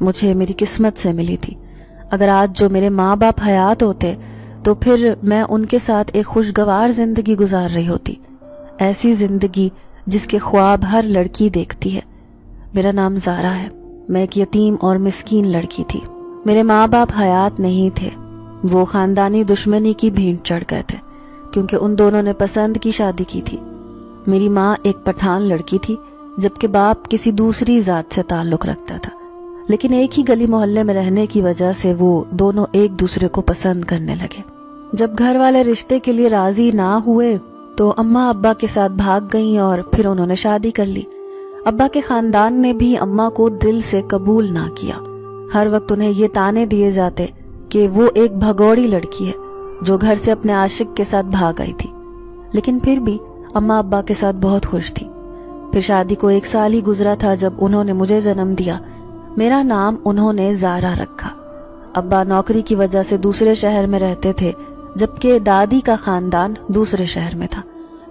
مجھے میری قسمت سے ملی تھی۔ اگر آج جو میرے ماں باپ حیات ہوتے تو پھر میں ان کے ساتھ ایک خوشگوار زندگی گزار رہی ہوتی، ایسی زندگی جس کے خواب ہر لڑکی دیکھتی ہے۔ میرا نام زارا ہے، میں ایک یتیم اور مسکین لڑکی تھی۔ میرے ماں باپ حیات نہیں تھے، وہ خاندانی دشمنی کی بھینٹ چڑھ گئے تھے کیونکہ ان دونوں نے پسند کی شادی کی تھی۔ میری ماں ایک پٹھان لڑکی تھی جبکہ باپ کسی دوسری ذات سے تعلق رکھتا تھا، لیکن ایک ہی گلی محلے میں رہنے کی وجہ سے وہ دونوں ایک دوسرے کو پسند کرنے لگے۔ جب گھر والے رشتے کے لیے راضی نہ ہوئے تو اماں ابا کے ساتھ بھاگ گئیں اور پھر انہوں نے شادی کر لی۔ ابا کے خاندان نے بھی اماں کو دل سے قبول نہ کیا۔ ہر وقت انہیں یہ طعنے دیے جاتے کہ وہ ایک بھگوڑی لڑکی ہے جو گھر سے اپنے عاشق کے ساتھ بھاگ آئی تھی، لیکن پھر بھی اماں ابا کے ساتھ بہت خوش تھی۔ پھر شادی کو 1 سال ہی گزرا تھا جب انہوں نے مجھے جنم دیا۔ میرا نام انہوں نے زارا رکھا۔ ابا نوکری کی وجہ سے دوسرے شہر میں رہتے تھے جبکہ دادی کا خاندان دوسرے شہر میں تھا،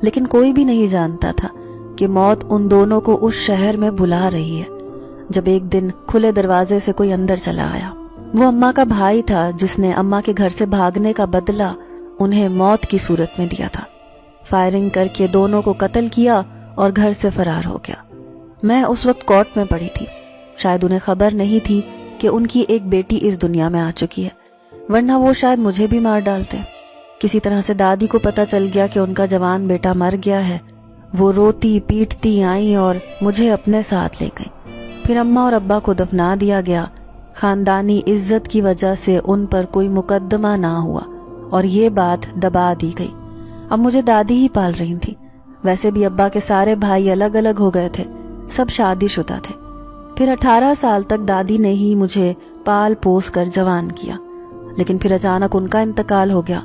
لیکن کوئی بھی نہیں جانتا تھا کہ موت ان دونوں کو اس شہر میں بلا رہی ہے۔ جب ایک دن کھلے دروازے سے کوئی اندر چلا آیا، وہ اماں کا بھائی تھا جس نے اماں کے گھر سے بھاگنے کا بدلہ انہیں موت کی صورت میں دیا تھا۔ فائرنگ کر کے دونوں کو قتل کیا اور گھر سے فرار ہو گیا۔ میں اس وقت کورٹ میں پڑی تھی، شاید انہیں خبر نہیں تھی کہ ان کی ایک بیٹی اس دنیا میں آ چکی ہے، ورنہ وہ شاید مجھے بھی مار ڈالتے۔ کسی طرح سے دادی کو پتہ چل گیا کہ ان کا جوان بیٹا مر گیا ہے۔ وہ روتی پیٹتی آئیں اور مجھے اپنے ساتھ لے گئیں۔ پھر اماں اور ابا کو دفنا دیا گیا۔ خاندانی عزت کی وجہ سے ان پر کوئی مقدمہ نہ ہوا اور یہ بات دبا دی گئی۔ اب مجھے دادی ہی پال رہی تھی۔ ویسے بھی ابا کے سارے بھائی الگ الگ ہو گئے تھے، سب شادی شدہ تھے۔ پھر 18 سال تک دادی نے ہی مجھے پال پوس کر جوان کیا، لیکن پھر اچانک ان کا انتقال ہو گیا۔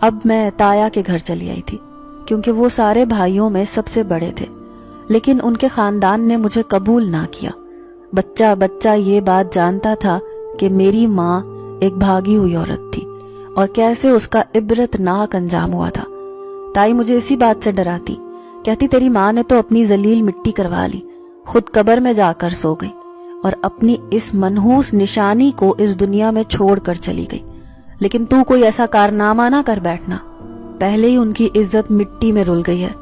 اب میں تایا کے گھر چلی آئی تھی کیونکہ وہ سارے بھائیوں میں سب سے بڑے تھے، لیکن ان کے خاندان نے مجھے قبول نہ کیا۔ بچہ بچہ یہ بات جانتا تھا کہ میری ماں ایک بھاگی ہوئی عورت تھی اور کیسے اس کا عبرت ناک انجام ہوا تھا۔ تائی مجھے اسی بات سے ڈراتی، کہتی تیری ماں نے تو اپنی ذلیل مٹی کروا لی، خود قبر میں جا کر سو گئی اور اپنی اس منحوس نشانی کو اس دنیا میں چھوڑ کر چلی گئی، لیکن تو کوئی ایسا کارنامہ نہ کر بیٹھنا، پہلے ہی ان کی عزت مٹی میں رل گئی ہے۔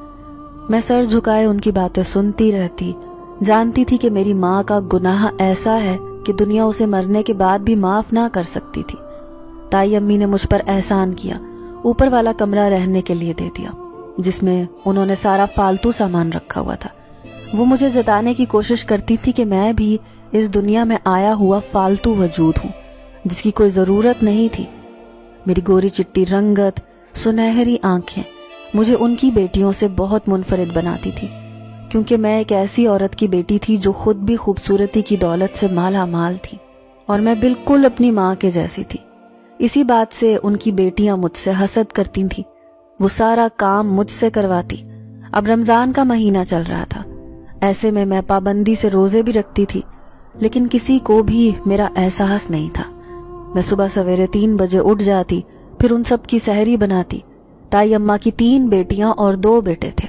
میں سر جھکائے ان کی باتیں سنتی رہتی، جانتی تھی کہ میری ماں کا گناہ ایسا ہے کہ دنیا اسے مرنے کے بعد بھی معاف نہ کر سکتی تھی۔ تائی امی نے مجھ پر احسان کیا، اوپر والا کمرہ رہنے کے لیے دے دیا جس میں انہوں نے سارا فالتو سامان رکھا ہوا تھا۔ وہ مجھے جتانے کی کوشش کرتی تھی کہ میں بھی اس دنیا میں آیا ہوا فالتو وجود ہوں جس کی کوئی ضرورت نہیں تھی۔ میری گوری چٹی رنگت، سنہری آنکھیں مجھے ان کی بیٹیوں سے بہت منفرد بناتی تھی، کیونکہ میں ایک ایسی عورت کی بیٹی تھی جو خود بھی خوبصورتی کی دولت سے مالا مال تھی اور میں بالکل اپنی ماں کے جیسی تھی۔ اسی بات سے ان کی بیٹیاں مجھ سے حسد کرتی تھیں، وہ سارا کام مجھ سے کرواتی۔ اب رمضان کا مہینہ چل رہا تھا، ایسے میں پابندی سے روزے بھی رکھتی تھی، لیکن کسی کو بھی میرا احساس نہیں تھا۔ میں صبح سویرے 3 بجے اٹھ جاتی، پھر ان سب کی سحری بناتی۔ تائی اماں کی 3 بیٹیاں اور 2 بیٹے تھے۔